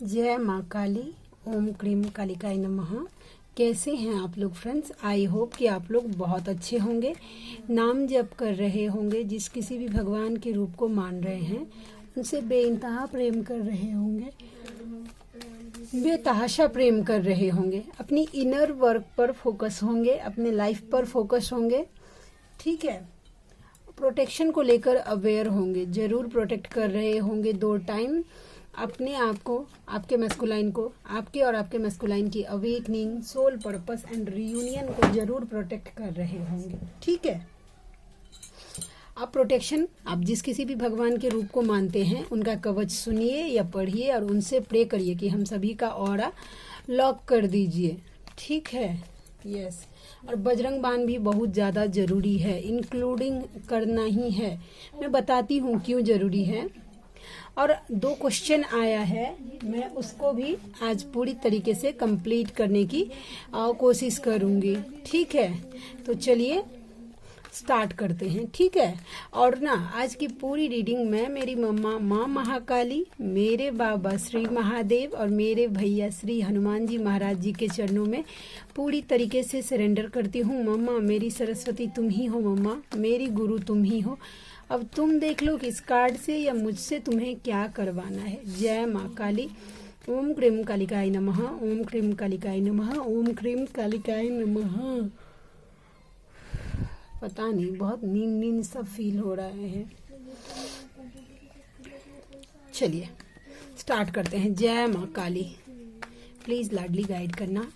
जय माँ काली। ओम क्रीम कालिकाय नमः। कैसे हैं आप लोग फ्रेंड्स? आई होप कि आप लोग बहुत अच्छे होंगे, नाम जप कर रहे होंगे, जिस किसी भी भगवान के रूप को मान रहे हैं उनसे बेइंतहा प्रेम कर रहे होंगे, बेतहाशा प्रेम कर रहे होंगे, अपनी इनर वर्क पर फोकस होंगे, अपने लाइफ पर फोकस होंगे। ठीक है, प्रोटेक्शन को लेकर अवेयर होंगे, जरूर प्रोटेक्ट कर रहे होंगे 2 टाइम अपने आप को, आपके मैस्कुलाइन को, आपके और आपके मैस्कुलाइन की awakening, soul purpose and reunion को जरूर प्रोटेक्ट कर रहे होंगे। ठीक है, आप प्रोटेक्शन, आप जिस किसी भी भगवान के रूप को मानते हैं उनका कवच सुनिए या पढ़िए और उनसे प्रे करिए कि हम सभी का ऑरा लॉक कर दीजिए। ठीक है, यस। और बजरंग बाण भी बहुत ज़्यादा ज़रूरी है, इंक्लूडिंग करना ही है। मैं बताती हूँ क्यों ज़रूरी है। और 2 क्वेश्चन आया है, मैं उसको भी आज पूरी तरीके से कंप्लीट करने की कोशिश करूँगी। ठीक है, तो चलिए स्टार्ट करते हैं। ठीक है, और ना आज की पूरी रीडिंग में मेरी मम्मा माँ महाकाली, मेरे बाबा श्री महादेव और मेरे भैया श्री हनुमान जी महाराज जी के चरणों में पूरी तरीके से सरेंडर करती हूँ। मम्मा मेरी सरस्वती तुम ही हो, मम्मा मेरी गुरु तुम ही हो। अब तुम देख लो कि इस कार्ड से या मुझसे तुम्हें क्या करवाना है। जय माँ काली। ओम क्रीम कालिकाय नमः। ओम क्रीम कालिकाय नमः। ओम क्रीम कालिकाय नमः। पता नहीं, बहुत नींद सब फील हो रहा है। चलिए स्टार्ट करते हैं। जय माँ काली। प्लीज लाडली गाइड करना।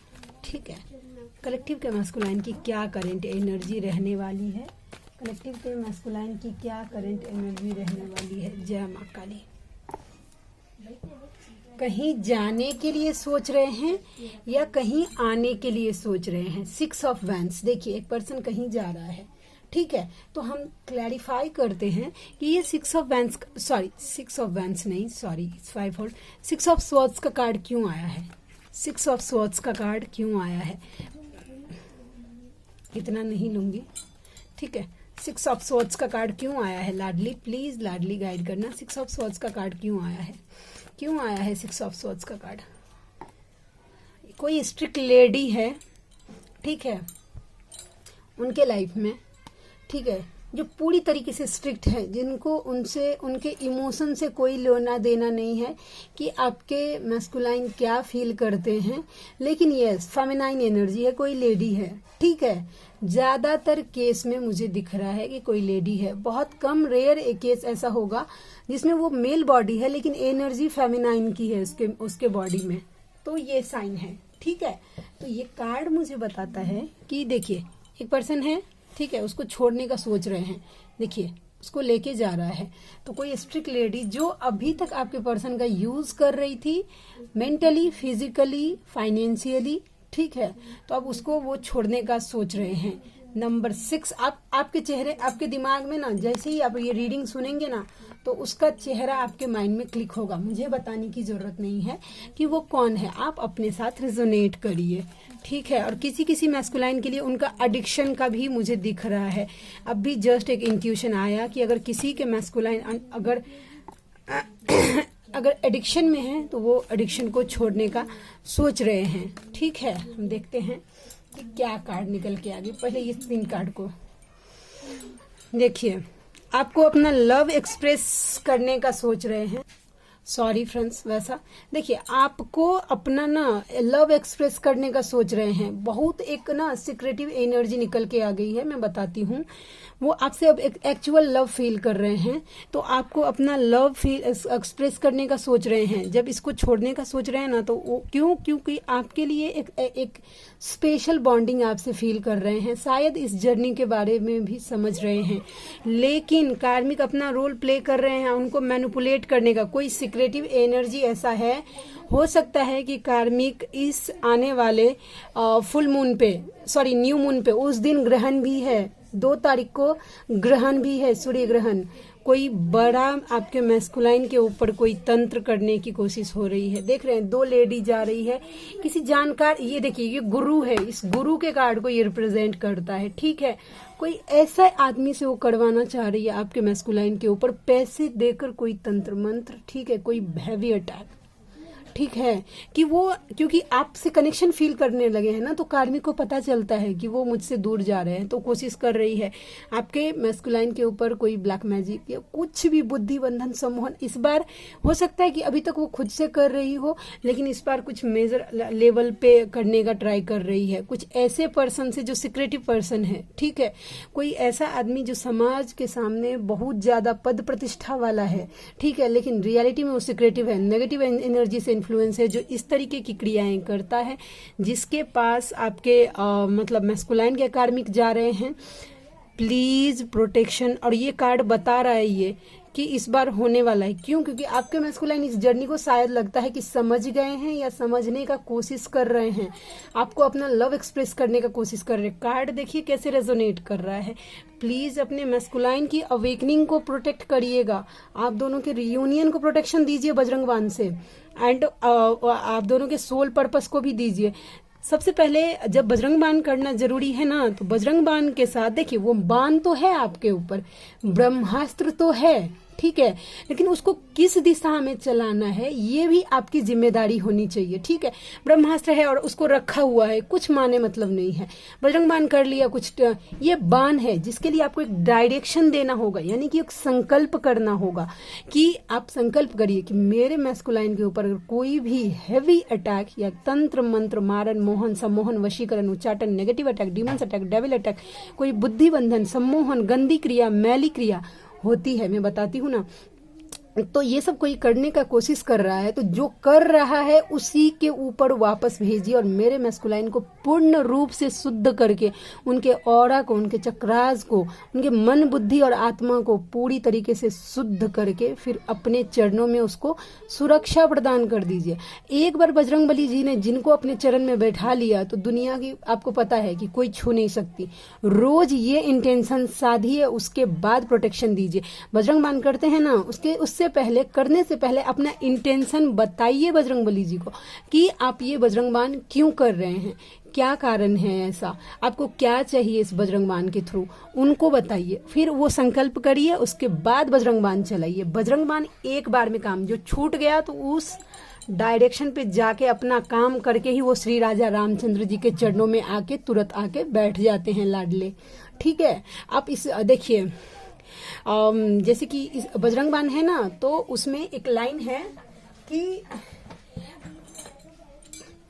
ठीक है, कलेक्टिव के मैस्कुलाइन की क्या करंट एनर्जी रहने वाली है, कलेक्टिव के मैस्कुलाइन की क्या करंट एनर्जी रहने वाली है। जय माँ काली। कहीं जाने के लिए सोच रहे हैं या कहीं आने के लिए सोच रहे हैं। 6 ऑफ वैंड्स। देखिए, एक पर्सन कहीं जा रहा है। ठीक है, तो हम क्लैरिफाई करते हैं कि ये 6 of wands, sorry 6 of wands नहीं, सॉरी 5 और 6 ऑफ स्वॉर्ड्स का कार्ड क्यों आया है, 6 ऑफ स्वॉर्ड्स का कार्ड क्यों आया है। इतना नहीं लूंगी। ठीक है, 6 ऑफ स्वॉर्ड्स का कार्ड क्यों आया है लाडली? प्लीज लाडली गाइड करना। 6 ऑफ स्वॉर्ड्स का कार्ड क्यों आया है, क्यों आया है 6 ऑफ स्वॉर्ड्स का कार्ड? कोई स्ट्रिक्ट लेडी है, ठीक है, उनके लाइफ में, ठीक है, जो पूरी तरीके से स्ट्रिक्ट है, जिनको उनसे, उनके इमोशन से कोई लेना देना नहीं है कि आपके मैस्कुलाइन क्या फील करते हैं। लेकिन यस, फेमिनाइन एनर्जी है, कोई लेडी है। ठीक है, ज्यादातर केस में मुझे दिख रहा है कि कोई लेडी है। बहुत कम, रेयर एक केस ऐसा होगा जिसमें वो मेल बॉडी है लेकिन एनर्जी फेमिनाइन की है उसके बॉडी में। तो ये साइन है। ठीक है, तो ये कार्ड मुझे बताता है कि देखिए, एक पर्सन है, ठीक है, उसको छोड़ने का सोच रहे हैं। देखिए, उसको लेके जा रहा है। तो कोई स्ट्रिक्ट लेडी जो अभी तक आपके पर्सन का यूज कर रही थी, मेंटली, फिजिकली, फाइनेंशियली, ठीक है, तो अब उसको वो छोड़ने का सोच रहे हैं। नंबर 6, आपके चेहरे, आपके दिमाग में ना, जैसे ही आप ये रीडिंग सुनेंगे ना, तो उसका चेहरा आपके माइंड में क्लिक होगा। मुझे बताने की जरूरत नहीं है कि वो कौन है, आप अपने साथ रिजोनेट करिए। ठीक है, और किसी किसी मैस्कुलाइन के लिए उनका एडिक्शन का भी मुझे दिख रहा है। अब भी जस्ट एक इंट्यूशन आया कि अगर किसी के मैस्कुलाइन अगर एडिक्शन में है तो वो एडिक्शन को छोड़ने का सोच रहे हैं। ठीक है, हम देखते हैं कि क्या कार्ड निकल के आगे। पहले ये 3 कार्ड को देखिए। आपको अपना लव एक्सप्रेस करने का सोच रहे हैं। सॉरी फ्रेंड्स, वैसा देखिए, आपको अपना ना लव एक्सप्रेस करने का सोच रहे हैं। बहुत एक ना सीक्रेटिव एनर्जी निकल के आ गई है, मैं बताती हूँ। वो आपसे अब एक एक्चुअल लव फील कर रहे हैं, तो आपको अपना लव फील एक्सप्रेस करने का सोच रहे हैं। जब इसको छोड़ने का सोच रहे हैं ना, तो वो क्योंकि आपके लिए एक स्पेशल बॉन्डिंग आपसे फील कर रहे हैं। शायद इस जर्नी के बारे में भी समझ रहे हैं, लेकिन कार्मिक अपना रोल प्ले कर रहे हैं उनको मैनिपुलेट करने का। कोई सीक्रेटिव एनर्जी ऐसा है, हो सकता है कि कार्मिक इस आने वाले फुल मून पे, सॉरी न्यू मून पे, उस दिन ग्रहण भी है, 2 तारीख को ग्रहण भी है, सूर्य ग्रहण। कोई बड़ा आपके मैस्कुलाइन के ऊपर कोई तंत्र करने की कोशिश हो रही है। देख रहे हैं 2 लेडी जा रही है, किसी जानकार, ये देखिए ये गुरु है, इस गुरु के कार्ड को ये रिप्रेजेंट करता है। ठीक है, कोई ऐसा आदमी से वो करवाना चाह रही है आपके मैस्कुलाइन के ऊपर पैसे देकर कोई तंत्र मंत्र। ठीक है, कोई हैवी अटैक। ठीक है, कि वो क्योंकि आपसे कनेक्शन फील करने लगे हैं ना, तो कार्मिक को पता चलता है कि वो मुझसे दूर जा रहे हैं, तो कोशिश कर रही है आपके मैस्कुलाइन के ऊपर कोई ब्लैक मैजिक या कुछ भी बुद्धि बंधन सम्मोहन। इस बार हो सकता है कि अभी तक वो खुद से कर रही हो, लेकिन इस बार कुछ मेजर लेवल पे करने का ट्राई कर रही है, कुछ ऐसे पर्सन से जो सिक्रेटिव पर्सन है। ठीक है, कोई ऐसा आदमी जो समाज के सामने बहुत ज्यादा पद प्रतिष्ठा वाला है। ठीक है, लेकिन रियलिटी में वो सिक्रेटिव है, नेगेटिव एनर्जी से इन्फ्लुएंस है, जो इस तरीके की क्रियाएं करता है, जिसके पास आपके मतलब मैस्कुलाइन के कार्मिक जा रहे हैं। प्लीज प्रोटेक्शन, और ये कार्ड बता रहा है ये कि इस बार होने वाला है। क्यों? क्योंकि आपके मैस्कुलाइन इस जर्नी को शायद लगता है कि समझ गए हैं या समझने का कोशिश कर रहे हैं, आपको अपना लव एक्सप्रेस करने का कोशिश कर रहे हैं। कार्ड देखिए कैसे रेजोनेट कर रहा है। प्लीज अपने मैस्कुलाइन की अवेकनिंग को प्रोटेक्ट करिएगा, आप दोनों के रियूनियन को प्रोटेक्शन दीजिए बजरंग बाण से, एंड आप दोनों के सोल पर्पस को भी दीजिए। सबसे पहले जब बजरंग बाण करना जरूरी है ना, तो बजरंग बाण के साथ देखिए वो बाण तो है आपके ऊपर, ब्रह्मास्त्र तो है। ठीक है, लेकिन उसको किस दिशा में चलाना है ये भी आपकी जिम्मेदारी होनी चाहिए। ठीक है, ब्रह्मास्त्र है और उसको रखा हुआ है, कुछ माने मतलब नहीं है। बजरंग बाण कर लिया, कुछ ये बाण है जिसके लिए आपको एक डायरेक्शन देना होगा, यानी कि एक संकल्प करना होगा कि आप संकल्प करिए कि मेरे मैस्कुलाइन के ऊपर अगर कोई भी हैवी अटैक या तंत्र मंत्र मारन मोहन सम्मोहन वशीकरण उच्चाटन negative attack demons attack devil attack कोई बुद्धि बंधन सम्मोहन गंदी क्रिया मैली क्रिया होती है, मैं बताती हूँ ना, तो ये सब कोई करने का कोशिश कर रहा है, तो जो कर रहा है उसी के ऊपर वापस भेजिए और मेरे मैस्कुलाइन को पूर्ण रूप से शुद्ध करके उनके ऑरा को, उनके चक्रास को, उनके मन बुद्धि और आत्मा को पूरी तरीके से शुद्ध करके फिर अपने चरणों में उसको सुरक्षा प्रदान कर दीजिए। एक बार बजरंगबली जी ने जिनको अपने चरण में बैठा लिया तो दुनिया की आपको पता है कि कोई छू नहीं सकती। रोज ये इंटेंशन साधिए, उसके बाद प्रोटेक्शन दीजिए। बजरंग बाण करते हैं ना, उससे पहले, करने से पहले अपना इंटेंशन बताइए बजरंगबली जी को कि आप ये बजरंग बाण क्यों कर रहे हैं, क्या कारण है ऐसा, आपको क्या चाहिए इस बजरंग बाण के थ्रू, उनको बताइए। फिर वो संकल्प करिए, उसके बाद बजरंग बाण चलाइए। बजरंग बाण एक बार में काम, जो छूट गया तो उस डायरेक्शन पे जाके अपना काम करके ही वो श्री राजा रामचंद्र जी के चरणों में आके तुरंत आके बैठ जाते हैं लाडले। ठीक है, आप इस देखिए जैसे कि इस बजरंग बाण है ना, तो उसमें एक लाइन है कि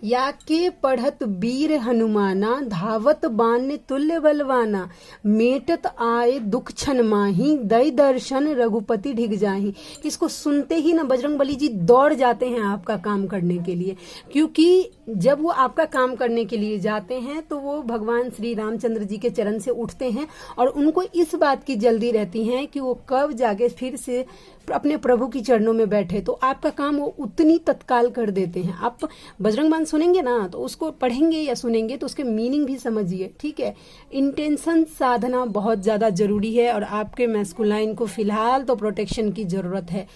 या के पढ़त वीर हनुमाना धावत बाण तुल्य बलवाना मेटत आए दुख छन माही दई दर्शन रघुपति ढिग जाही। इसको सुनते ही ना बजरंगबली जी दौड़ जाते हैं आपका काम करने के लिए, क्योंकि जब वो आपका काम करने के लिए जाते हैं तो वो भगवान श्री रामचंद्र जी के चरण से उठते हैं और उनको इस बात की जल्दी रहती है कि वो कब जाके फिर से अपने प्रभु की चरणों में बैठे, तो आपका काम वो उतनी तत्काल कर देते हैं। आप बजरंग बाण सुनेंगे ना, तो उसको पढ़ेंगे या सुनेंगे तो उसके मीनिंग भी समझिए। ठीक है, इंटेंशन साधना बहुत ज्यादा जरूरी है और आपके मैस्कुलाइन को फिलहाल तो प्रोटेक्शन की जरूरत है।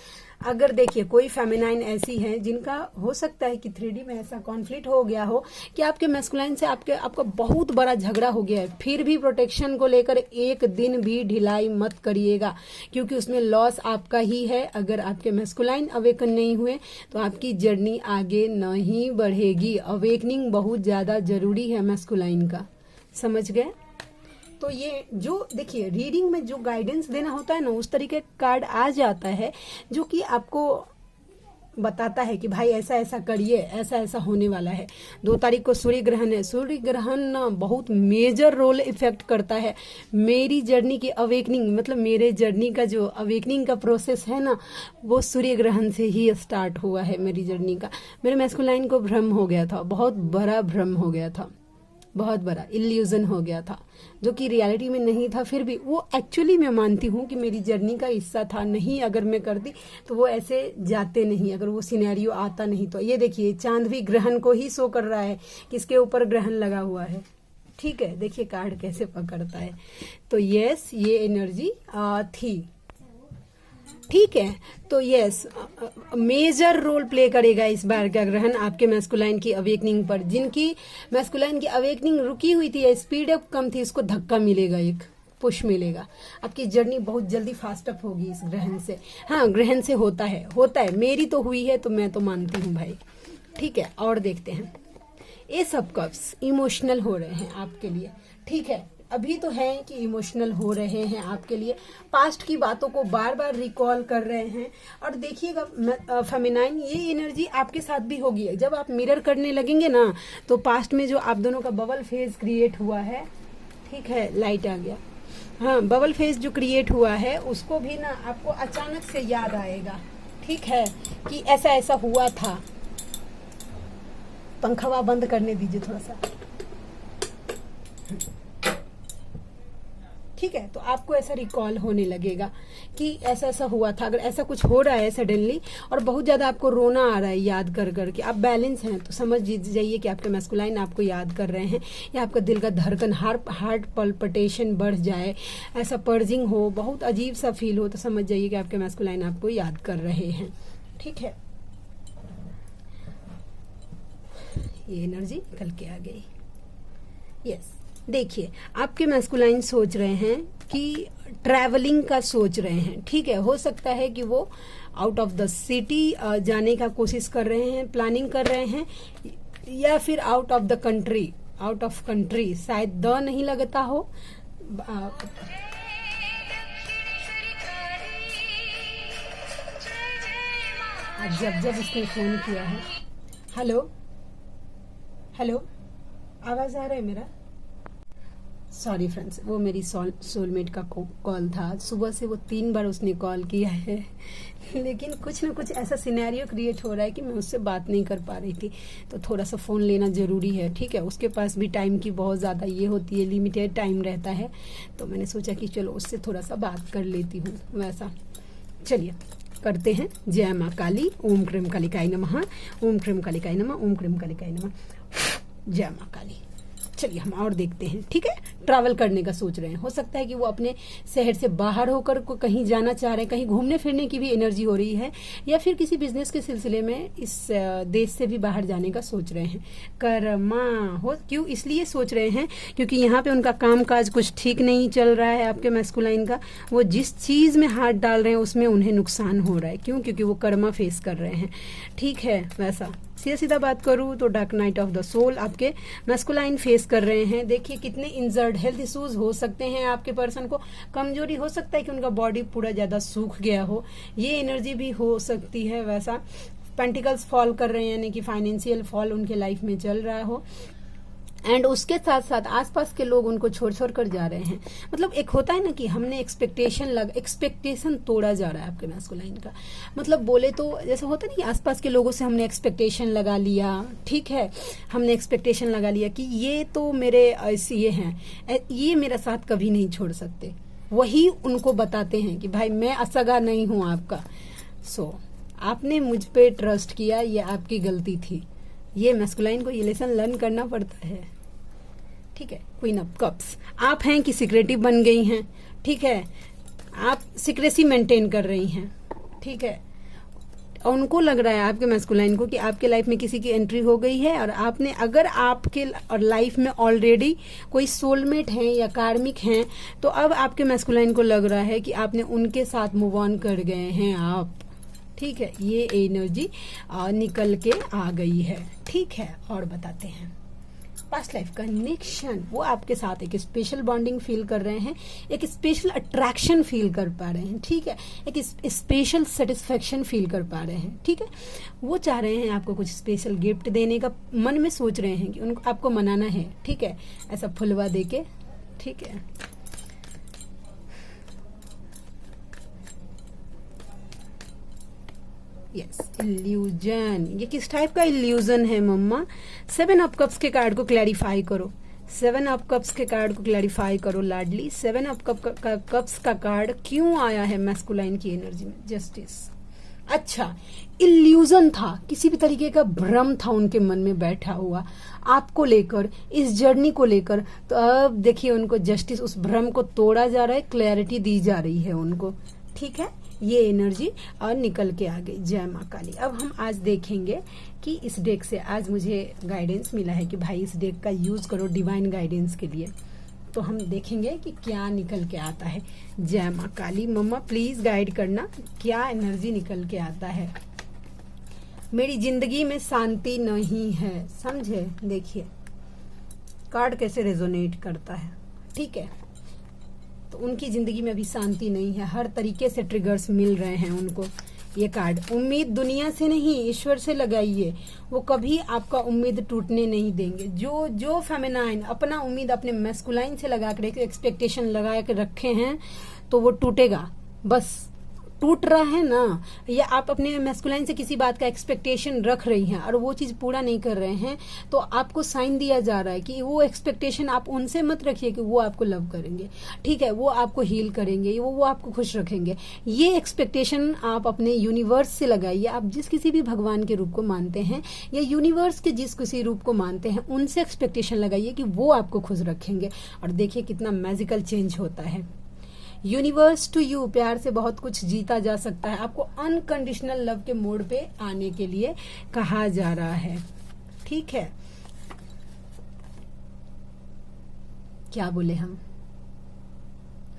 अगर देखिए कोई फेमिनाइन ऐसी है जिनका हो सकता है कि 3D में ऐसा कॉन्फ्लिक्ट हो गया हो कि आपके मैस्कुलाइन से आपका बहुत बड़ा झगड़ा हो गया है, फिर भी प्रोटेक्शन को लेकर एक दिन भी ढिलाई मत करिएगा, क्योंकि उसमें लॉस आपका ही है। अगर आपके मैस्कुलाइन अवेकन नहीं हुए तो आपकी जर्नी आगे नहीं बढ़ेगी। अवेकनिंग बहुत ज्यादा जरूरी है मैस्कुलाइन का, समझ गए? तो ये जो देखिए रीडिंग में जो गाइडेंस देना होता है ना, उस तरीके का कार्ड आ जाता है जो कि आपको बताता है कि भाई ऐसा ऐसा करिए, ऐसा ऐसा होने वाला है। 2 तारीख को सूर्य ग्रहण है। सूर्य ग्रहण ना बहुत मेजर रोल इफेक्ट करता है मेरी जर्नी की अवेकनिंग, मतलब मेरे जर्नी का जो अवेकनिंग का प्रोसेस है ना, वो सूर्य ग्रहण से ही स्टार्ट हुआ है मेरी जर्नी का। मेरे मैस्कुलाइन को भ्रम हो गया था, बहुत बड़ा भ्रम हो गया था, बहुत बड़ा इल्यूजन हो गया था, जो कि रियलिटी में नहीं था। फिर भी वो एक्चुअली मैं मानती हूँ कि मेरी जर्नी का हिस्सा था। नहीं अगर मैं करती तो वो ऐसे जाते नहीं, अगर वो सिनेरियो आता नहीं तो। ये देखिए चांद भी ग्रहण को ही शो कर रहा है, किसके ऊपर ग्रहण लगा हुआ है। ठीक है, देखिए कार्ड कैसे पकड़ता है। तो यस, ये एनर्जी थी। ठीक है, तो यस, मेजर रोल प्ले करेगा इस बार का ग्रहण आपके मैस्कुलाइन की अवेकनिंग पर। जिनकी मैस्कुलाइन की अवेकनिंग रुकी हुई थी या स्पीड अप कम थी, उसको धक्का मिलेगा, एक पुश मिलेगा। आपकी जर्नी बहुत जल्दी फास्ट अप होगी इस ग्रहण से। हाँ, ग्रहण से होता है, मेरी तो हुई है तो मैं तो मानती हूँ भाई। ठीक है, और देखते हैं। एस ऑफ कप्स इमोशनल हो रहे हैं आपके लिए। ठीक है, अभी तो है कि इमोशनल हो रहे हैं आपके लिए, पास्ट की बातों को बार बार रिकॉल कर रहे हैं। और देखिएगा फेमिनाइन, ये एनर्जी आपके साथ भी होगी। जब आप मिरर करने लगेंगे ना, तो पास्ट में जो आप दोनों का बबल फेज क्रिएट हुआ है, ठीक है, लाइट आ गया, हाँ, बबल फेज जो क्रिएट हुआ है उसको भी ना आपको अचानक से याद आएगा। ठीक है, कि ऐसा ऐसा हुआ था। पंखा बंद करने दीजिए थोड़ा सा। ठीक है, तो आपको ऐसा रिकॉल होने लगेगा कि ऐसा ऐसा हुआ था। अगर ऐसा कुछ हो रहा है सडनली और बहुत ज्यादा आपको रोना आ रहा है याद कर करके, आप बैलेंस हैं, तो समझ जाइए कि आपके मैस्कुलाइन आपको याद कर रहे हैं। या आपका दिल का धड़कन, हार्ट पल्पिटेशन बढ़ जाए, ऐसा पर्जिंग हो, बहुत अजीब सा फील हो, तो समझ जाइए कि आपके मैस्कुलाइन आपको याद कर रहे हैं। ठीक है, ये एनर्जी निकल के आ गई। यस, देखिए आपके मैस्कुलाइन सोच रहे हैं कि ट्रैवलिंग का सोच रहे हैं। ठीक है, हो सकता है कि वो आउट ऑफ द सिटी जाने का कोशिश कर रहे हैं, प्लानिंग कर रहे हैं, या फिर out of the country, out of country, शायद द नहीं लगता हो। जब उसने फोन किया है, हेलो हेलो, आवाज आ रहा है मेरा? सॉरी फ्रेंड्स, वो मेरी सोलमेट का कॉल था। सुबह से वो 3 बार उसने कॉल किया है, लेकिन कुछ ना कुछ ऐसा सिनेरियो क्रिएट हो रहा है कि मैं उससे बात नहीं कर पा रही थी। तो थोड़ा सा फ़ोन लेना ज़रूरी है। ठीक है, उसके पास भी टाइम की बहुत ज़्यादा ये होती है, लिमिटेड टाइम रहता है। तो मैंने सोचा कि चलो उससे थोड़ा सा बात कर लेती हूँ। वैसा चलिए करते हैं। जय माँ काली, ओम क्रीम कालिकाय नमः, ओम क्रीम कालिकाय नमः, ओम क्रीम कालिकाय नमः, जय माँ काली। चलिए हम और देखते हैं। ठीक है, ट्रैवल करने का सोच रहे हैं। हो सकता है कि वो अपने शहर से बाहर होकर को कहीं जाना चाह रहे हैं, कहीं घूमने फिरने की भी एनर्जी हो रही है, या फिर किसी बिजनेस के सिलसिले में इस देश से भी बाहर जाने का सोच रहे हैं। कर्मा हो, क्यों इसलिए सोच रहे हैं क्योंकि यहाँ पे उनका काम काज कुछ ठीक नहीं चल रहा है आपके मैस्कुलाइन का। वो जिस चीज में हाथ डाल रहे हैं उसमें उन्हें नुकसान हो रहा है। क्यों? क्योंकि वो कर्मा फेस कर रहे हैं। ठीक है, वैसा सीधा बात करूँ तो dark night of the soul आपके मैस्कुलाइन फेस कर रहे हैं। देखिए कितने इंजर्ड, हेल्थ इश्यूज हो सकते हैं आपके पर्सन को, कमजोरी हो सकता है कि उनका बॉडी पूरा ज्यादा सूख गया हो, ये एनर्जी भी हो सकती है। वैसा पेंटिकल्स फॉल कर रहे हैं, यानी कि फाइनेंशियल फॉल उनके लाइफ में चल रहा हो, एंड उसके साथ साथ आसपास के लोग उनको छोड़ छोड़ कर जा रहे हैं। मतलब एक होता है ना कि हमने एक्सपेक्टेशन तोड़ा जा रहा है आपके मैस्कुलाइन का। मतलब बोले तो जैसे होता है ना कि आसपास के लोगों से हमने एक्सपेक्टेशन लगा लिया। ठीक है, हमने एक्सपेक्टेशन लगा लिया कि ये तो मेरे ये हैं, ये मेरा साथ कभी नहीं छोड़ सकते। वही उनको बताते हैं कि भाई मैं असगा नहीं हूं आपका। आपने मुझ पे ट्रस्ट किया, ये आपकी गलती थी। ये मैस्कुलाइन को ये लेसन लर्न करना पड़ता है। ठीक है, क्वीन ऑफ कप्स आप हैं कि सिक्रेटिव बन गई हैं। ठीक है, आप सिक्रेसी मेंटेन कर रही हैं। ठीक है, उनको लग रहा है आपके मैस्कुलाइन को कि आपके लाइफ में किसी की एंट्री हो गई है, और आपने अगर आपके और लाइफ में ऑलरेडी कोई सोलमेट हैं या कार्मिक हैं, तो अब आपके मैस्कुलाइन को लग रहा है कि आपने उनके साथ मूव ऑन कर गए हैं आप। ठीक है, ये एनर्जी निकल के आ गई है। ठीक है, और बताते हैं पास्ट लाइफ कनेक्शन। वो आपके साथ एक स्पेशल बॉन्डिंग फील कर रहे हैं, एक स्पेशल अट्रैक्शन फील कर पा रहे हैं। ठीक है, एक स्पेशल सेटिस्फेक्शन फील कर पा रहे हैं। ठीक है, वो चाह रहे हैं आपको कुछ स्पेशल गिफ्ट देने का, मन में सोच रहे हैं कि उनको आपको मनाना है। ठीक है, ऐसा फुलवा देके। ठीक है, यस, इल्यूजन। ये किस टाइप का इल्यूजन है मम्मा? 7 ऑफ कप्स के कार्ड को क्लैरिफाई करो। 7 ऑफ कप्स के कार्ड को क्लैरिफाई करो लाडली। 7 ऑफ कप्स का कार्ड क्यों आया है मैस्कुलाइन की एनर्जी में? जस्टिस। अच्छा, इल्यूजन था, किसी भी तरीके का भ्रम था उनके मन में बैठा हुआ आपको लेकर, इस जर्नी को लेकर। तो अब देखिए उनको जस्टिस, उस भ्रम को तोड़ा जा रहा है, क्लैरिटी दी जा रही है उनको। ठीक है, ये एनर्जी और निकल के आ गई। जय माँ काली। अब हम आज देखेंगे कि इस डेक से आज मुझे गाइडेंस मिला है कि भाई इस डेक का यूज करो डिवाइन गाइडेंस के लिए। तो हम देखेंगे कि क्या निकल के आता है। जय माँ काली। मम्मा प्लीज गाइड करना क्या एनर्जी निकल के आता है। मेरी जिंदगी में शांति नहीं है, समझे। देखिए कार्ड कैसे रेजोनेट करता है, ठीक है। तो उनकी जिंदगी में अभी शांति नहीं है, हर तरीके से ट्रिगर्स मिल रहे हैं उनको। ये कार्ड उम्मीद दुनिया से नहीं ईश्वर से लगाइए, वो कभी आपका उम्मीद टूटने नहीं देंगे। जो फेमिनाइन अपना उम्मीद अपने मैस्कुलाइन से लगा कर एक्सपेक्टेशन लगा के रखे हैं तो वो टूटेगा। बस टूट रहा है ना, या आप अपने मैस्कुलाइन से किसी बात का एक्सपेक्टेशन रख रही हैं और वो चीज पूरा नहीं कर रहे हैं, तो आपको साइन दिया जा रहा है कि वो एक्सपेक्टेशन आप उनसे मत रखिए कि वो आपको लव करेंगे, ठीक है, वो आपको हील करेंगे, वो आपको खुश रखेंगे। ये एक्सपेक्टेशन आप अपने यूनिवर्स से लगाइए। आप जिस किसी भी भगवान के रूप को मानते हैं या यूनिवर्स के जिस किसी रूप को मानते हैं, उनसे एक्सपेक्टेशन लगाइए कि वो आपको खुश रखेंगे। और देखिए कितना मैजिकल चेंज होता है। यूनिवर्स टू यू, प्यार से बहुत कुछ जीता जा सकता है। आपको अनकंडीशनल लव के मोड पे आने के लिए कहा जा रहा है, ठीक है। क्या बोले हम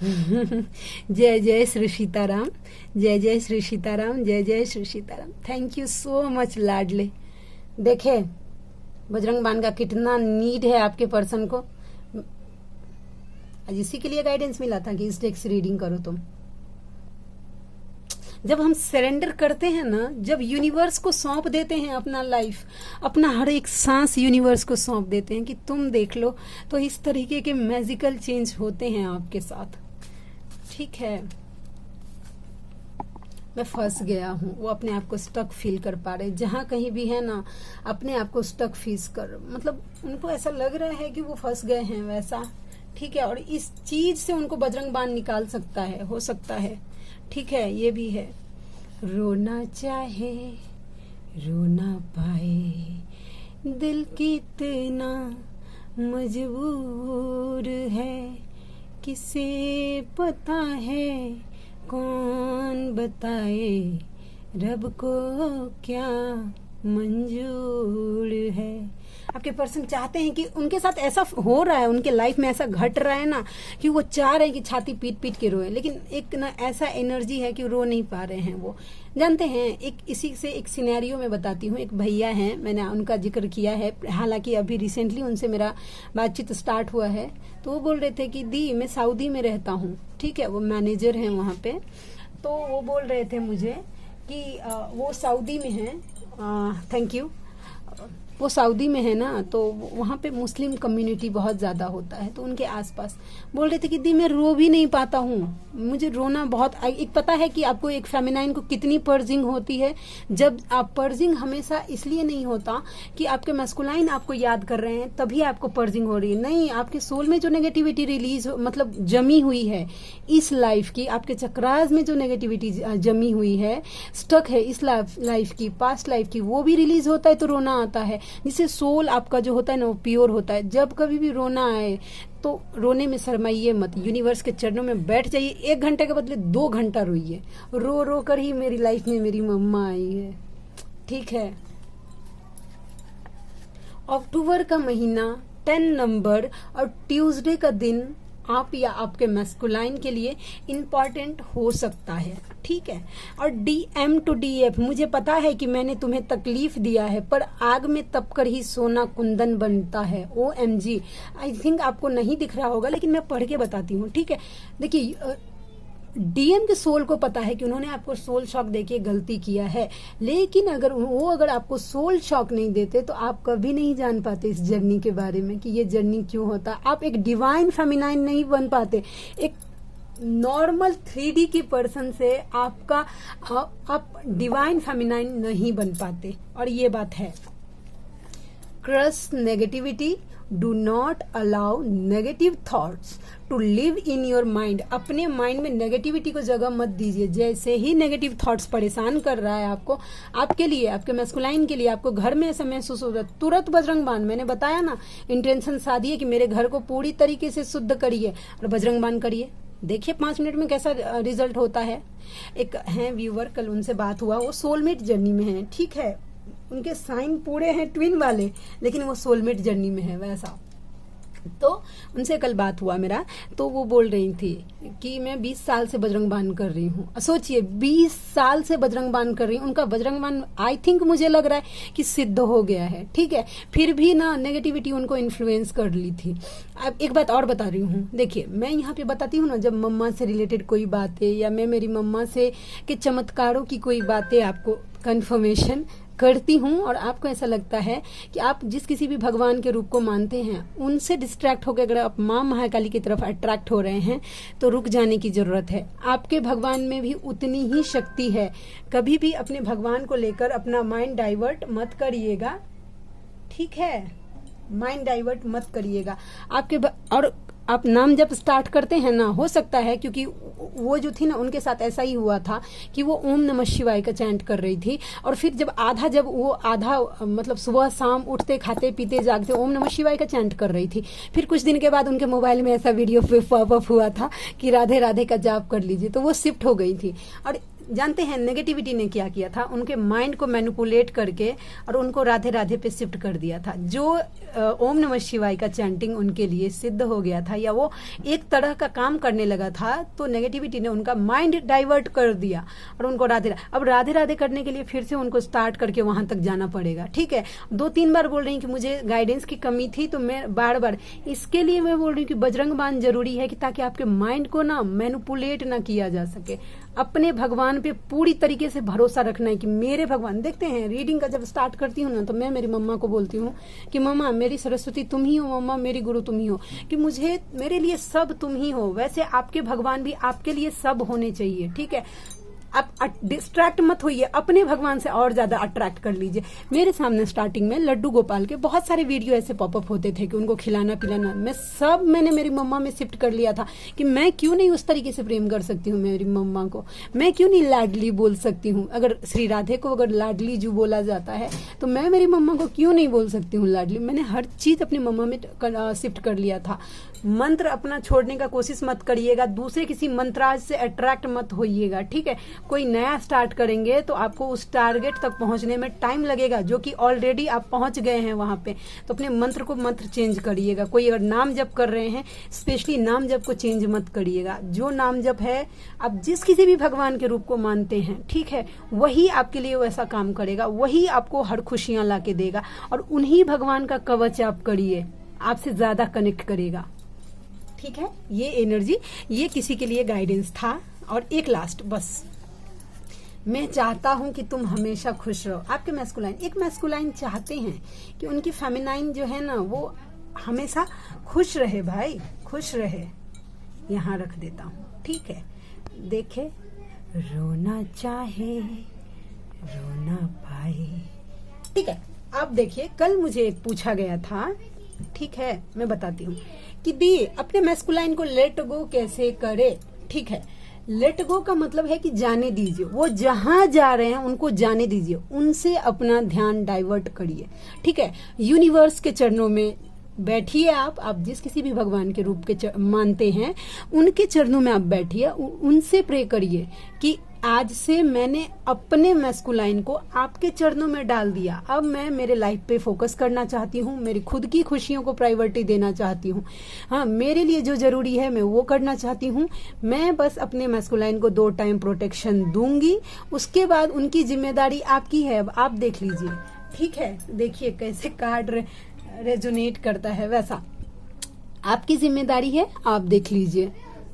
जय जय श्री सीताराम, जय जय श्री सीताराम, जय जय Shri Sitaram. Thank you so much लाडले। देखे बजरंग बाण का कितना नीड है आपके पर्सन को। आज इसी के लिए गाइडेंस मिला था कि इस डेक से रीडिंग करो तुम। जब हम सरेंडर करते हैं ना, जब यूनिवर्स को सौंप देते हैं अपना लाइफ, अपना हर एक सांस यूनिवर्स को सौंप देते हैं कि तुम देख लो, तो इस तरीके के मैजिकल चेंज होते हैं आपके साथ, ठीक है। मैं फंस गया हूँ, वो अपने आप को स्टक फील कर पा रहे। जहां कहीं भी है ना, अपने आप को स्टक फील कर, मतलब उनको ऐसा लग रहा है कि वो फंस गए हैं वैसा, ठीक है। और इस चीज से उनको बजरंग बाण निकाल सकता है, हो सकता है, ठीक है। ये भी है, रोना चाहे रो ना पाए, दिल कितना मजबूर है, किसे पता है कौन बताए, रब को क्या मंजूर है। आपके पर्सन चाहते हैं कि उनके साथ ऐसा हो रहा है, उनके लाइफ में ऐसा घट रहा है ना कि वो चाह रहे हैं कि छाती पीट पीट के रोए, लेकिन एक ना ऐसा एनर्जी है कि रो नहीं पा रहे हैं। वो जानते हैं, एक इसी से एक सिनेरियो में बताती हूँ। एक भैया हैं, मैंने उनका जिक्र किया है, हालांकि अभी रिसेंटली उनसे मेरा बातचीत स्टार्ट हुआ है। तो वो बोल रहे थे कि दी मैं सऊदी में रहता हूँ, ठीक है, वो मैनेजर हैं वहाँ पे। तो वो बोल रहे थे मुझे कि वो सऊदी में हैं, थैंक यू, वो सऊदी में है ना, तो वहाँ पे मुस्लिम कम्युनिटी बहुत ज़्यादा होता है। तो उनके आसपास बोल रहे थे कि दी मैं रो भी नहीं पाता हूँ, मुझे रोना बहुत। एक पता है कि आपको एक फेमिनाइन को कितनी पर्जिंग होती है। जब आप पर्जिंग हमेशा इसलिए नहीं होता कि आपके मैस्कुलाइन आपको याद कर रहे हैं तभी आपको पर्जिंग हो रही है, नहीं, आपके सोल में जो नेगेटिविटी रिलीज मतलब जमी हुई है इस लाइफ की, आपके चक्रास में जो नेगेटिविटी जमी हुई है, स्टक है इस लाइफ की, पास्ट लाइफ की, वो भी रिलीज होता है तो रोना आता है, जिससे सोल आपका जो होता है ना वो प्योर होता है। जब कभी भी रोना आए तो रोने में शर्माइए मत, यूनिवर्स के चरणों में बैठ जाइए, 1 घंटे के बदले 2 घंटा रोइए। रो रो कर ही मेरी लाइफ में मेरी मम्मा आई है, ठीक है। अक्टूबर का महीना 10 नंबर और ट्यूसडे का दिन आप या आपके मैस्कुलाइन के लिए इम्पॉर्टेंट हो सकता है, ठीक है। और DM टू DF, मुझे पता है कि मैंने तुम्हें तकलीफ दिया है, पर आग में तप कर ही सोना कुंदन बनता है। OMG, आई थिंक आपको नहीं दिख रहा होगा लेकिन मैं पढ़ के बताती हूँ, ठीक है। देखिए DM के सोल को पता है कि उन्होंने आपको सोल शॉक देके गलती किया है, लेकिन अगर आपको सोल शॉक नहीं देते तो आप कभी नहीं जान पाते इस जर्नी के बारे में कि ये जर्नी क्यों होता। आप एक डिवाइन फेमिनाइन नहीं बन पाते, एक नॉर्मल 3D के पर्सन से आप डिवाइन फेमिनाइन नहीं बन पाते। और ये बात है, crush negativity, do not allow negative thoughts to live in your mind. अपने माइंड में नेगेटिविटी को जगह मत दीजिए। जैसे ही नेगेटिव थॉट्स परेशान कर रहा है आपको, आपके लिए, आपके मैस्कुलाइन के लिए, आपको घर में ऐसा महसूस हो रहा है, तुरंत बजरंग बाण, मैंने बताया ना, इंटेंशन साधिए कि मेरे घर को पूरी तरीके से शुद्ध करिए और बजरंग बाण करिए। देखिए 5 मिनट में कैसा रिजल्ट होता है। एक हैं व्यूवर, कल उनसे बात हुआ, वो सोलमेट जर्नी में है, ठीक है, उनके साइन पूरे हैं ट्विन वाले, लेकिन वो सोलमेट जर्नी में है वैसा। तो उनसे कल बात हुआ मेरा, तो वो बोल रही थी कि मैं 20 साल से बजरंग बाण कर रही हूँ। सोचिए 20 साल से बजरंग बाण कर रही हूँ, उनका बजरंग बाण आई थिंक मुझे लग रहा है कि सिद्ध हो गया है, ठीक है, फिर भी ना नेगेटिविटी उनको इन्फ्लुएंस कर ली थी। अब एक बात और बता रही हूँ, देखिए मैं यहाँ पे बताती हूँ ना, जब मम्मा से रिलेटेड कोई बातें या मैं मेरी मम्मा से के चमत्कारों की कोई बातें आपको कंफर्मेशन करती हूँ और आपको ऐसा लगता है कि आप जिस किसी भी भगवान के रूप को मानते हैं उनसे डिस्ट्रैक्ट होकर अगर आप माँ महाकाली की तरफ अट्रैक्ट हो रहे हैं तो रुक जाने की जरूरत है। आपके भगवान में भी उतनी ही शक्ति है। कभी भी अपने भगवान को लेकर अपना माइंड डाइवर्ट मत करिएगा, ठीक है, माइंड डाइवर्ट मत करिएगा। और आप नाम जब स्टार्ट करते हैं ना, हो सकता है क्योंकि वो जो थी ना उनके साथ ऐसा ही हुआ था कि वो ओम नमः शिवाय का चैंट कर रही थी और फिर जब वो आधा मतलब सुबह शाम उठते खाते पीते जागते ओम नमः शिवाय का चैंट कर रही थी, फिर कुछ दिन के बाद उनके मोबाइल में ऐसा वीडियो पॉपअप हुआ था कि राधे राधे का जाप कर लीजिए, तो वो शिफ्ट हो गई थी। और जानते हैं नेगेटिविटी ने क्या किया था, उनके माइंड को मैनिपुलेट करके और उनको राधे राधे पे शिफ्ट कर दिया था। जो ओम नमः शिवाय का चैंटिंग उनके लिए सिद्ध हो गया था या वो एक तरह का काम करने लगा था, तो नेगेटिविटी ने उनका माइंड डाइवर्ट कर दिया और उनको अब राधे राधे करने के लिए फिर से उनको स्टार्ट करके वहां तक जाना पड़ेगा, ठीक है। 2-3 बार बोल रही हैं कि मुझे गाइडेंस की कमी थी, तो मैं बार बार इसके लिए मैं बोल रही हूँ कि बजरंग बाण जरूरी है कि ताकि आपके माइंड को ना मैनिपुलेट ना किया जा सके। अपने भगवान पे पूरी तरीके से भरोसा रखना है कि मेरे भगवान, देखते हैं रीडिंग का जब स्टार्ट करती हूँ ना तो मैं मेरी मम्मा को बोलती हूँ कि मम्मा मेरी सरस्वती तुम ही हो, मम्मा मेरी गुरु तुम ही हो, कि मेरे लिए सब तुम ही हो। वैसे आपके भगवान भी आपके लिए सब होने चाहिए, ठीक है। आप डिस्ट्रैक्ट मत होइए, अपने भगवान से और ज्यादा अट्रैक्ट कर लीजिए। मेरे सामने स्टार्टिंग में लड्डू गोपाल के बहुत सारे वीडियो ऐसे पॉपअप होते थे कि उनको खिलाना पिलाना, मैंने मेरी मम्मा में शिफ्ट कर लिया था कि मैं क्यों नहीं उस तरीके से प्रेम कर सकती हूँ मेरी मम्मा को, मैं क्यों नहीं लाडली बोल सकती हूँ। अगर श्री राधे को अगर लाडली जो बोला जाता है तो मैं मेरी मम्मा को क्यों नहीं बोल सकती हूँ लाडली। मैंने हर चीज अपनी मम्मा में शिफ्ट कर लिया था। मंत्र अपना छोड़ने का कोशिश मत करिएगा, दूसरे किसी मंत्राज से अट्रैक्ट मत होइएगा, ठीक है। कोई नया स्टार्ट करेंगे तो आपको उस टारगेट तक पहुंचने में टाइम लगेगा, जो कि ऑलरेडी आप पहुंच गए हैं वहां पे। तो अपने मंत्र चेंज करिएगा। कोई अगर नाम जप कर रहे हैं, स्पेशली नाम जप को चेंज मत करिएगा। जो नाम जप है, आप जिस किसी भी भगवान के रूप को मानते हैं, ठीक है, वही आपके लिए वैसा काम करेगा, वही आपको हर खुशियां ला के देगा और उन्हीं भगवान का कवच आप करिए, आपसे ज्यादा कनेक्ट करेगा, ठीक है। ये एनर्जी, ये किसी के लिए गाइडेंस था। और एक लास्ट बस, मैं चाहता हूं कि तुम हमेशा खुश रहो। आपके मैस्कुलाइन चाहते हैं कि उनकी फेमिनाइन जो है ना वो हमेशा खुश रहे, भाई खुश रहे। यहां रख देता हूं, ठीक है। देखे, रोना चाहे रो ना पाए, ठीक है। आप देखिए, कल मुझे एक पूछा गया था, ठीक है, मैं बताती हूँ कि दी अपने मैस्कुलाइन को लेट गो कैसे करे, ठीक है। लेट गो का मतलब है कि जाने दीजिए, वो जहां जा रहे हैं उनको जाने दीजिए, उनसे अपना ध्यान डाइवर्ट करिए, ठीक है। यूनिवर्स के चरणों में बैठिए। आप जिस किसी भी भगवान के रूप के मानते हैं उनके चरणों में आप बैठिए, उनसे प्रे करिए कि आज से मैंने अपने मैस्कुलाइन को आपके चरणों में डाल दिया। अब मैं मेरे लाइफ पे फोकस करना चाहती हूँ, मेरी खुद की खुशियों को प्रायोरिटी देना चाहती हूँ। हाँ, मेरे लिए जो जरूरी है मैं वो करना चाहती हूँ। मैं बस अपने मैस्कुलाइन को 2 टाइम प्रोटेक्शन दूंगी, उसके बाद उनकी जिम्मेदारी आपकी है। अब आप देख लीजिए, ठीक है। देखिए कैसे कार्ड रेजोनेट करता है, वैसा आपकी जिम्मेदारी है, आप देख लीजिए,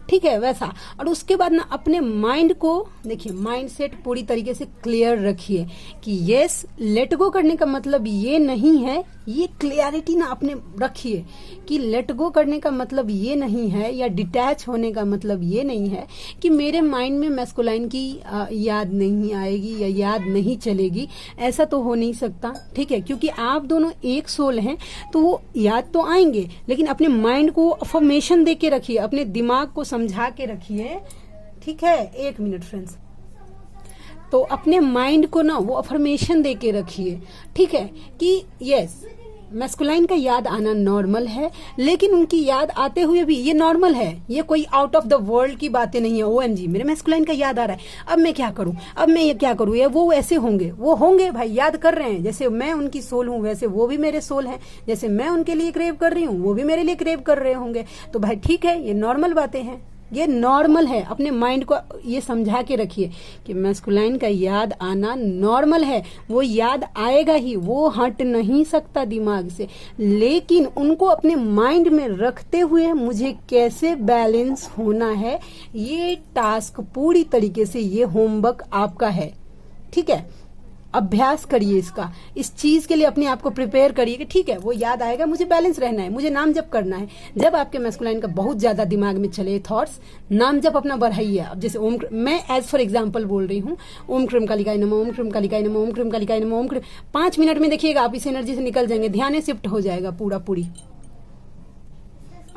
ठीक है, वैसा। और उसके बाद ना अपने माइंड को देखिए, माइंड सेट पूरी तरीके से क्लियर रखिए कि यस, लेट गो करने का मतलब ये नहीं है, ये क्लियरिटी ना अपने रखिए कि लेट गो करने का मतलब ये नहीं है, या डिटैच होने का मतलब ये नहीं है कि मेरे माइंड में मैस्कुलाइन की याद नहीं आएगी या याद नहीं चलेगी। ऐसा तो हो नहीं सकता, ठीक है, क्योंकि आप दोनों एक सोल हैं, तो वो याद तो आएंगे, लेकिन अपने माइंड को अफर्मेशन दे के रखिए, अपने दिमाग को समझा के रखिए, ठीक है। 1 मिनट फ्रेंड्स। तो अपने माइंड को ना वो अफर्मेशन दे के रखिए, ठीक है, कि यस मैस्कुलाइन का याद आना नॉर्मल है, लेकिन उनकी याद आते हुए भी ये नॉर्मल है, ये कोई आउट ऑफ द वर्ल्ड की बातें नहीं है। ओएमजी मेरे मैस्कुलाइन का याद आ रहा है, अब मैं क्या करूं, अब मैं ये क्या करूं, ये वो ऐसे होंगे, वो होंगे भाई, याद कर रहे हैं। जैसे मैं उनकी सोल हूं वैसे वो भी मेरे सोल हैं, जैसे मैं उनके लिए क्रेव कर रही हूँ वो भी मेरे लिए क्रेव कर रहे होंगे। तो भाई ठीक है, ये नॉर्मल बातें हैं, ये नॉर्मल है। अपने माइंड को ये समझा के रखिए कि मैस्कुलाइन का याद आना नॉर्मल है, वो याद आएगा ही, वो हट नहीं सकता दिमाग से। लेकिन उनको अपने माइंड में रखते हुए मुझे कैसे बैलेंस होना है, ये टास्क पूरी तरीके से, ये होमवर्क आपका है। ठीक है, अभ्यास करिए इसका, इस चीज के लिए अपने आप को प्रिपेयर करिए कि ठीक है वो याद आएगा, मुझे बैलेंस रहना है, मुझे नाम जप करना है। जब आपके मैस्कुलाइन का बहुत ज्यादा दिमाग में चले थॉट्स, नाम जप अपना बढ़ाइए। अब जैसे ओम, मैं एज फॉर एग्जांपल बोल रही हूँ, ओम क्रीम कालिकाय नमः, ओम क्रीम कालिकाय नमः, ओम क्रीम कालिकाय नमः, ओम क्रीम, 5 मिनट में देखिएगा आप इस एनर्जी से निकल जाएंगे, ध्यान शिफ्ट हो जाएगा पूरी।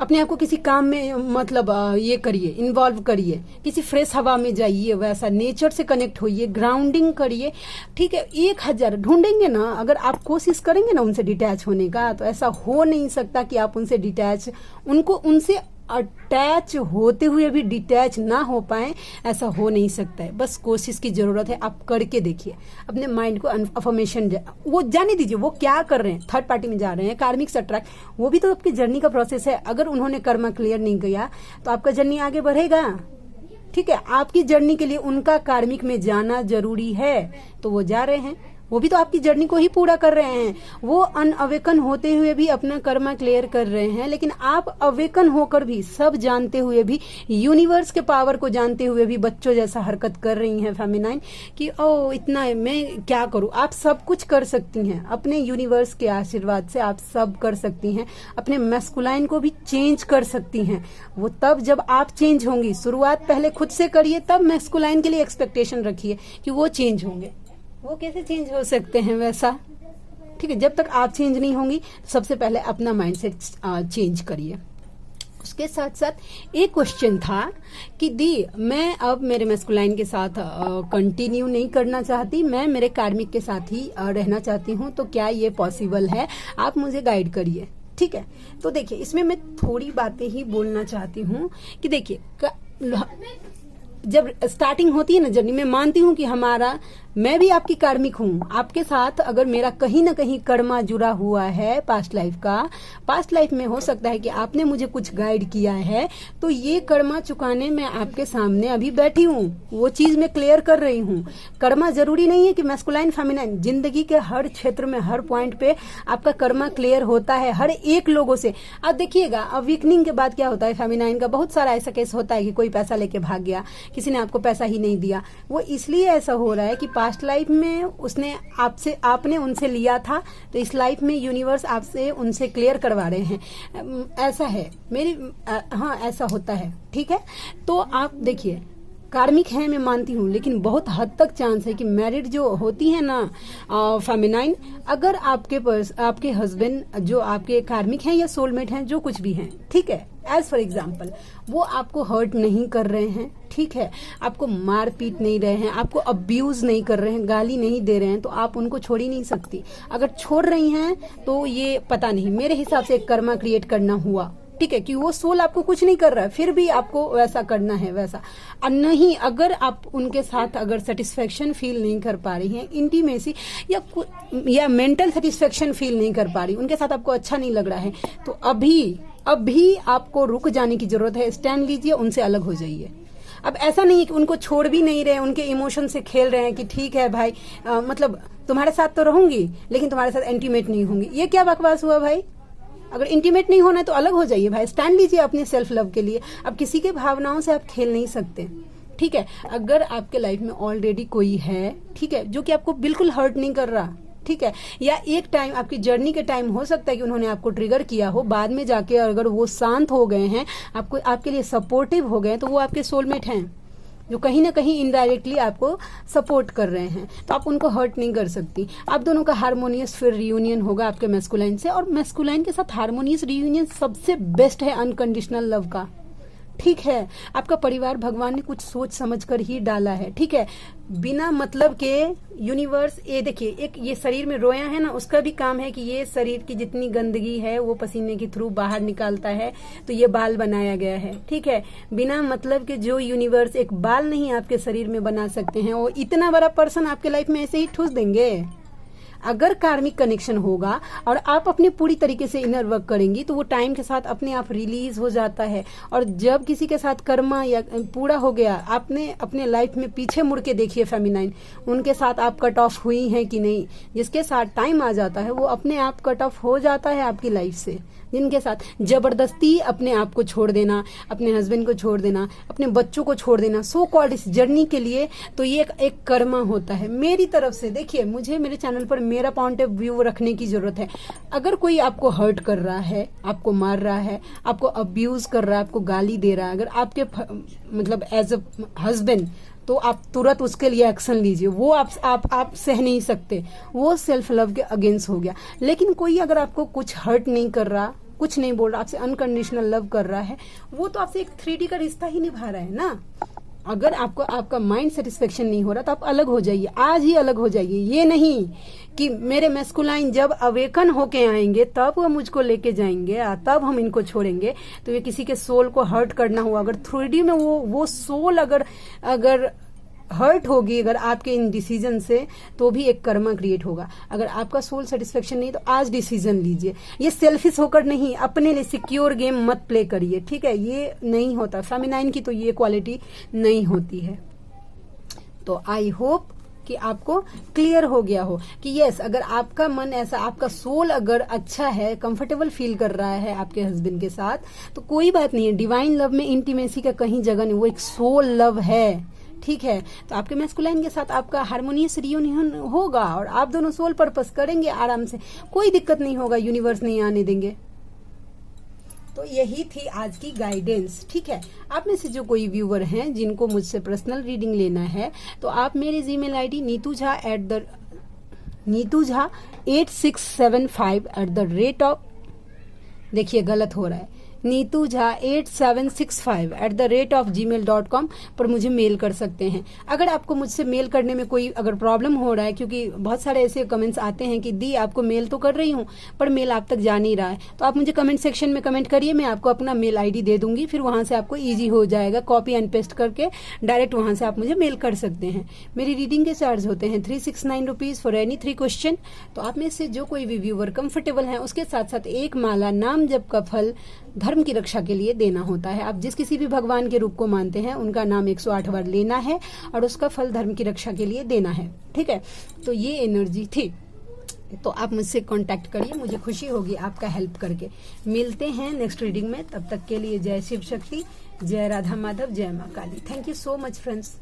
अपने आप को किसी काम में मतलब ये करिए, इन्वॉल्व करिए, किसी फ्रेश हवा में जाइए, वैसा नेचर से कनेक्ट होइए, ग्राउंडिंग करिए। ठीक है, 1000 ढूंढेंगे ना, अगर आप कोशिश करेंगे ना उनसे डिटैच होने का, तो ऐसा हो नहीं सकता कि आप उनसे डिटैच, उनसे अटैच होते हुए भी डिटैच ना हो पाए, ऐसा हो नहीं सकता है। बस कोशिश की जरूरत है, आप करके देखिए। अपने माइंड को अफर्मेशन वो जाने दीजिए, वो क्या कर रहे हैं, थर्ड पार्टी में जा रहे हैं, कार्मिक से अट्रैक्ट, वो भी तो आपकी जर्नी का प्रोसेस है। अगर उन्होंने कर्मा क्लियर नहीं किया तो आपका जर्नी आगे बढ़ेगा। ठीक है, आपकी जर्नी के लिए उनका कार्मिक में जाना जरूरी है, तो वो जा रहे हैं, वो भी तो आपकी जर्नी को ही पूरा कर रहे हैं। वो अनअवेकन होते हुए भी अपना कर्मा क्लियर कर रहे हैं, लेकिन आप अवेकन होकर भी, सब जानते हुए भी, यूनिवर्स के पावर को जानते हुए भी बच्चों जैसा हरकत कर रही हैं फेमिनाइन कि ओ इतना मैं क्या करूं। आप सब कुछ कर सकती हैं, अपने यूनिवर्स के आशीर्वाद से आप सब कर सकती हैं। अपने मैस्कुलाइन को भी चेंज कर सकती हैं, वो तब जब आप चेंज होंगी। शुरुआत पहले खुद से करिए, तब मैस्कुलाइन के लिए एक्सपेक्टेशन रखिए कि वो चेंज होंगे। वो कैसे चेंज हो सकते हैं वैसा? ठीक है, जब तक आप चेंज नहीं होंगी, सबसे पहले अपना माइंडसेट चेंज करिए। उसके साथ साथ एक क्वेश्चन था कि दी मैं अब मेरे मैस्कुलाइन के साथ कंटिन्यू नहीं करना चाहती, मैं मेरे कार्मिक के साथ ही रहना चाहती हूँ, तो क्या ये पॉसिबल है? आप मुझे गाइड करिए। ठीक है, तो देखिए इसमें मैं थोड़ी बातें ही बोलना चाहती हूँ कि देखिए जब स्टार्टिंग होती है ना जर्नी, मैं मानती हूँ कि मैं भी आपकी कार्मिक हूँ, आपके साथ अगर मेरा कहीं ना कहीं कर्मा जुड़ा हुआ है पास्ट लाइफ का, पास्ट लाइफ में हो सकता है कि आपने मुझे कुछ गाइड किया है, तो ये कर्मा चुकाने में आपके सामने अभी बैठी हूँ, वो चीज मैं क्लियर कर रही हूँ। कर्मा जरूरी नहीं है कि मैस्कुलाइन फेमिनाइन, जिंदगी के हर क्षेत्र में, हर पॉइंट पे आपका कर्मा क्लियर होता है हर एक लोगों से। अब देखिएगा, अवेकनिंग के बाद क्या होता है, फेमिनाइन का बहुत सारा ऐसा केस होता है कि कोई पैसा लेके भाग गया, किसी ने आपको पैसा ही नहीं दिया। वो इसलिए ऐसा हो रहा है कि पास्ट लाइफ में आपने उनसे लिया था, तो इस लाइफ में यूनिवर्स आपसे उनसे क्लियर करवा रहे हैं। ऐसा है हाँ ऐसा होता है। ठीक है, तो आप देखिए कार्मिक है मैं मानती हूँ, लेकिन बहुत हद तक चांस है कि मैरिड जो होती है ना फेमिनाइन, अगर आपके हस्बैंड जो आपके कार्मिक हैं या सोलमेट हैं, जो कुछ भी हैं, ठीक है, एज फॉर एग्जाम्पल, वो आपको हर्ट नहीं कर रहे हैं, ठीक है, आपको मार पीट नहीं रहे हैं, आपको अब्यूज नहीं कर रहे हैं, गाली नहीं दे रहे हैं, तो आप उनको छोड़ ही नहीं सकती। अगर छोड़ रही हैं तो ये पता नहीं, मेरे हिसाब से एक कर्मा क्रिएट करना हुआ। ठीक है, कि वो सोल आपको कुछ नहीं कर रहा है, फिर भी आपको वैसा करना है वैसा। नहीं, अगर आप उनके साथ अगर सेटिस्फेक्शन फील नहीं कर पा रही हैं, इंटीमेसी या मेंटल सेटिस्फेक्शन फील नहीं कर पा रही, उनके साथ आपको अच्छा नहीं लग रहा है, तो अभी आपको रुक जाने की जरूरत है। स्टैंड लीजिए, उनसे अलग हो जाइए। अब ऐसा नहीं है कि उनको छोड़ भी नहीं रहे, उनके इमोशन से खेल रहे हैं कि ठीक है भाई, मतलब तुम्हारे साथ तो रहूंगी लेकिन तुम्हारे साथ इंटीमेट नहीं होंगी। ये क्या बकवास हुआ भाई? अगर इंटीमेट नहीं होना है तो अलग हो जाइए भाई, स्टैंड लीजिए अपने सेल्फ लव के लिए। अब किसी के भावनाओं से आप खेल नहीं सकते। ठीक है, अगर आपके लाइफ में ऑलरेडी कोई है, ठीक है, जो कि आपको बिल्कुल हर्ट नहीं कर रहा, ठीक है, या एक टाइम आपकी जर्नी के टाइम हो सकता है कि उन्होंने आपको ट्रिगर किया हो, बाद में जाके अगर वो शांत हो गए हैं, आपके लिए सपोर्टिव हो गए, तो वो आपके सोलमेट हैं, जो कहीं ना कहीं इनडायरेक्टली आपको सपोर्ट कर रहे हैं, तो आप उनको हर्ट नहीं कर सकती। आप दोनों का हार्मोनियस फिर रियूनियन होगा आपके मैस्कुलाइन से, और मैस्कुलाइन के साथ हार्मोनियस रियूनियन सबसे बेस्ट है अनकंडीशनल लव का। ठीक है, आपका परिवार भगवान ने कुछ सोच समझ कर ही डाला है, ठीक है, बिना मतलब के यूनिवर्स। ये देखिए, एक ये शरीर में रोया है ना, उसका भी काम है कि ये शरीर की जितनी गंदगी है वो पसीने के थ्रू बाहर निकालता है, तो ये बाल बनाया गया है, ठीक है। बिना मतलब के जो यूनिवर्स एक बाल नहीं आपके शरीर में बना सकते हैं, वो इतना बड़ा पर्सन आपके लाइफ में ऐसे ही ठूस देंगे। अगर कार्मिक कनेक्शन होगा और आप अपने पूरी तरीके से इनर वर्क करेंगी तो वो टाइम के साथ अपने आप रिलीज हो जाता है। और जब किसी के साथ कर्मा या पूरा हो गया, आपने अपने लाइफ में पीछे मुड़ के देखिए फेमिनाइन, उनके साथ आप कट ऑफ हुई हैं कि नहीं। जिसके साथ टाइम आ जाता है वो अपने आप कट ऑफ हो जाता है आपकी लाइफ से। जिनके साथ जबरदस्ती अपने आप को छोड़ देना, अपने हस्बैंड को छोड़ देना, अपने बच्चों को छोड़ देना सो कॉल्ड इस जर्नी के लिए, तो ये एक कर्मा होता है। मेरी तरफ से देखिए, मुझे मेरे चैनल पर मेरा पॉइंट ऑफ व्यू रखने की जरूरत है। अगर कोई आपको हर्ट कर रहा है, आपको मार रहा है, आपको अब्यूज कर रहा है, आपको गाली दे रहा है, अगर आपके मतलब एज अ हस्बैंड, तो आप तुरंत उसके लिए एक्शन लीजिए। वो आप सह नहीं सकते, वो सेल्फ लव के अगेंस्ट हो गया। लेकिन कोई अगर आपको कुछ हर्ट नहीं कर रहा, कुछ नहीं बोल रहा, आपसे अनकंडीशनल लव कर रहा है, वो तो आपसे एक 3D का रिश्ता ही निभा रहा है ना। अगर आपको आपका माइंड सेटिस्फेक्शन नहीं हो रहा तो आप अलग हो जाइए, आज ही अलग हो जाइए। ये नहीं कि मेरे मैस्कुलाइन जब अवेकन होके आएंगे तब वो मुझको लेके जाएंगे, तब हम इनको छोड़ेंगे। तो ये किसी के सोल को हर्ट करना हुआ, अगर 3D में वो सोल अगर हर्ट होगी अगर आपके इन डिसीजन से, तो भी एक कर्मा क्रिएट होगा। अगर आपका सोल सेटिस्फेक्शन नहीं तो आज डिसीजन लीजिए। ये सेल्फिश होकर नहीं, अपने लिए सिक्योर गेम मत प्ले करिए, ठीक है। ये नहीं होता, फेमिनाइन की तो ये क्वालिटी नहीं होती है। तो आई होप कि आपको क्लियर हो गया हो कि यस, अगर आपका मन ऐसा, आपका सोल अगर अच्छा है, कंफर्टेबल फील कर रहा है आपके हस्बैंड के साथ, तो कोई बात नहीं है। डिवाइन लव में इंटीमेसी का कहीं जगह नहीं, वो एक सोल लव है, ठीक है। तो आपके मैस्कुलाइन के साथ आपका हार्मोनियस रियूनियन होगा और आप दोनों सोल पर्पस करेंगे आराम से, कोई दिक्कत नहीं होगा, यूनिवर्स नहीं आने देंगे। तो यही थी आज की गाइडेंस, ठीक है। आप में से जो कोई व्यूअर हैं जिनको मुझसे पर्सनल रीडिंग लेना है, तो आप मेरे जीमेल आईडी neetujha@8675 देखिए गलत हो रहा है, neetujha8765 पर मुझे मेल कर सकते हैं। अगर आपको मुझसे मेल करने में कोई अगर प्रॉब्लम हो रहा है, क्योंकि बहुत सारे ऐसे कमेंट्स आते हैं कि दी आपको मेल तो कर रही हूँ पर मेल आप तक जा नहीं रहा है, तो आप मुझे कमेंट सेक्शन में कमेंट करिए, मैं आपको अपना मेल आईडी दे दूंगी, फिर वहां से आपको ईजी हो जाएगा, कॉपी एंड पेस्ट करके डायरेक्ट वहां से आप मुझे मेल कर सकते हैं। मेरी रीडिंग के चार्ज होते हैं 369 रुपीज फॉर एनी 3 क्वेश्चन। तो आप में से जो कोई भी व्यूअर कंफर्टेबल है, उसके साथ साथ एक माला नाम जप का फल धर्म की रक्षा के लिए देना होता है। आप जिस किसी भी भगवान के रूप को मानते हैं उनका नाम 108 बार लेना है और उसका फल धर्म की रक्षा के लिए देना है, ठीक है। तो ये एनर्जी थी, तो आप मुझसे कांटेक्ट करिए, मुझे खुशी होगी आपका हेल्प करके। मिलते हैं नेक्स्ट रीडिंग में, तब तक के लिए जय शिव शक्ति, जय राधा माधव, जय माँ Kali. Thank you so much friends.